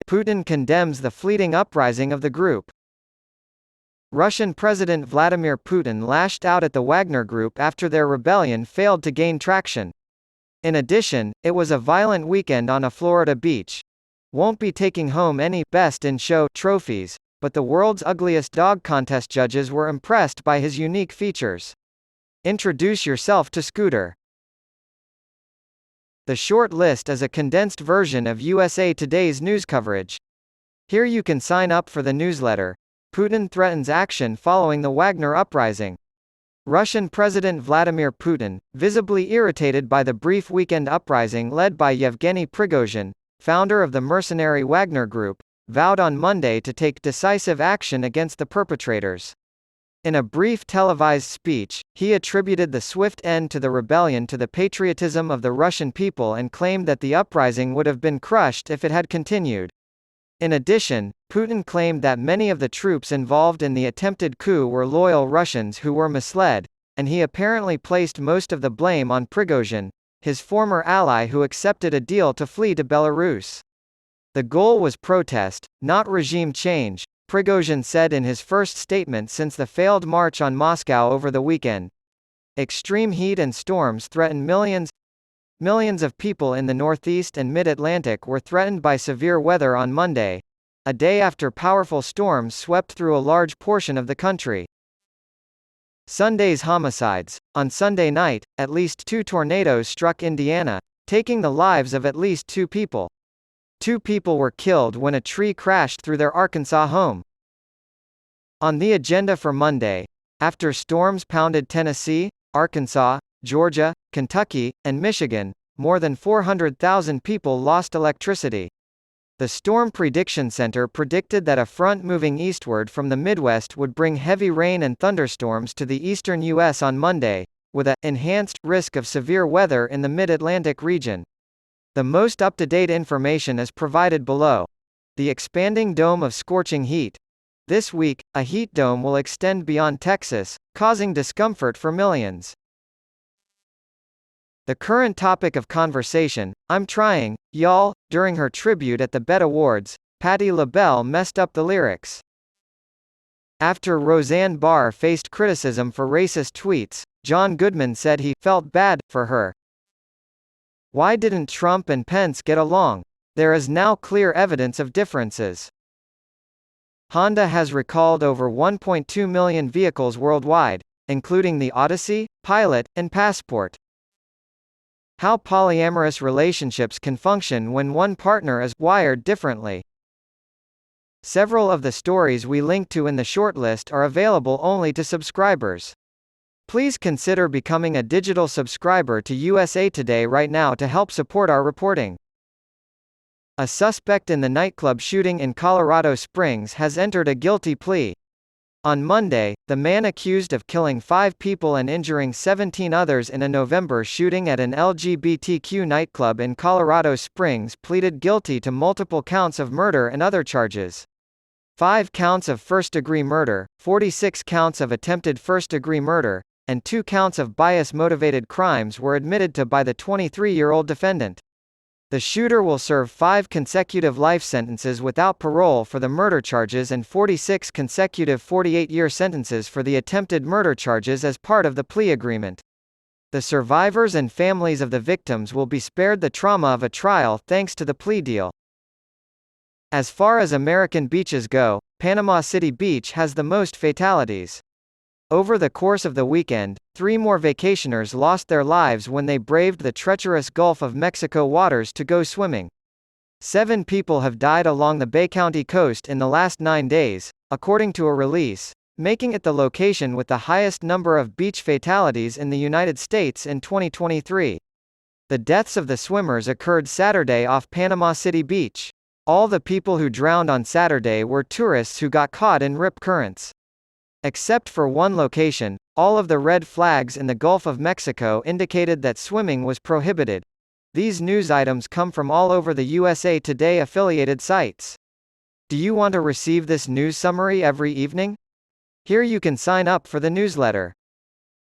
Putin condemns the fleeting uprising of the group. Russian President Vladimir Putin lashed out at the Wagner Group after their rebellion failed to gain traction. In addition, it was a violent weekend on a Florida beach. Won't be taking home any Best in Show trophies, but the world's ugliest dog contest judges were impressed by his unique features. Introduce yourself to Scooter. The short list is a condensed version of USA Today's news coverage. Here you can sign up for the newsletter. Putin threatens action following the Wagner uprising. Russian President Vladimir Putin, visibly irritated by the brief weekend uprising led by Yevgeny Prigozhin, founder of the mercenary Wagner Group, vowed on Monday to take decisive action against the perpetrators. In a brief televised speech, he attributed the swift end to the rebellion to the patriotism of the Russian people and claimed that the uprising would have been crushed if it had continued. In addition, Putin claimed that many of the troops involved in the attempted coup were loyal Russians who were misled, and he apparently placed most of the blame on Prigozhin, his former ally who accepted a deal to flee to Belarus. The goal was protest, not regime change, Prigozhin said in his first statement since the failed march on Moscow over the weekend. Extreme heat and storms threaten millions. Millions of people in the Northeast and Mid-Atlantic were threatened by severe weather on Monday, a day after powerful storms swept through a large portion of the country. Sunday's homicides. On Sunday night, at least 2 tornadoes struck Indiana, taking the lives of at least 2 people. 2 people were killed when a tree crashed through their Arkansas home. On the agenda for Monday, after storms pounded Tennessee, Arkansas, Georgia, Kentucky, and Michigan, more than 400,000 people lost electricity. The Storm Prediction Center predicted that a front moving eastward from the Midwest would bring heavy rain and thunderstorms to the eastern U.S. on Monday, with an enhanced risk of severe weather in the Mid-Atlantic region. The most up-to-date information is provided below. The expanding dome of scorching heat. This week, a heat dome will extend beyond Texas, causing discomfort for millions. The current topic of conversation, I'm trying, y'all. During her tribute at the BET Awards, Patti LaBelle messed up the lyrics. After Roseanne Barr faced criticism for racist tweets, John Goodman said he felt bad for her. Why didn't Trump and Pence get along? There is now clear evidence of differences. Honda has recalled over 1.2 million vehicles worldwide, including the Odyssey, Pilot, and Passport. How polyamorous relationships can function when one partner is wired differently. Several of the stories we link to in the shortlist are available only to subscribers. Please consider becoming a digital subscriber to USA Today right now to help support our reporting. A suspect in the nightclub shooting in Colorado Springs has entered a guilty plea. On Monday, the man accused of killing 5 people and injuring 17 others in a November shooting at an LGBTQ nightclub in Colorado Springs pleaded guilty to multiple counts of murder and other charges. 5 counts of first-degree murder, 46 counts of attempted first-degree murder, and 2 counts of bias-motivated crimes were admitted to by the 23-year-old defendant. The shooter will serve 5 consecutive life sentences without parole for the murder charges and 46 consecutive 48-year sentences for the attempted murder charges as part of the plea agreement. The survivors and families of the victims will be spared the trauma of a trial thanks to the plea deal. As far as American beaches go, Panama City Beach has the most fatalities. Over the course of the weekend, 3 more vacationers lost their lives when they braved the treacherous Gulf of Mexico waters to go swimming. 7 people have died along the Bay County coast in the last 9 days, according to a release, making it the location with the highest number of beach fatalities in the United States in 2023. The deaths of the swimmers occurred Saturday off Panama City Beach. All the people who drowned on Saturday were tourists who got caught in rip currents. Except for one location, all of the red flags in the Gulf of Mexico indicated that swimming was prohibited. These news items come from all over the USA Today affiliated sites. Do you want to receive this news summary every evening? Here you can sign up for the newsletter.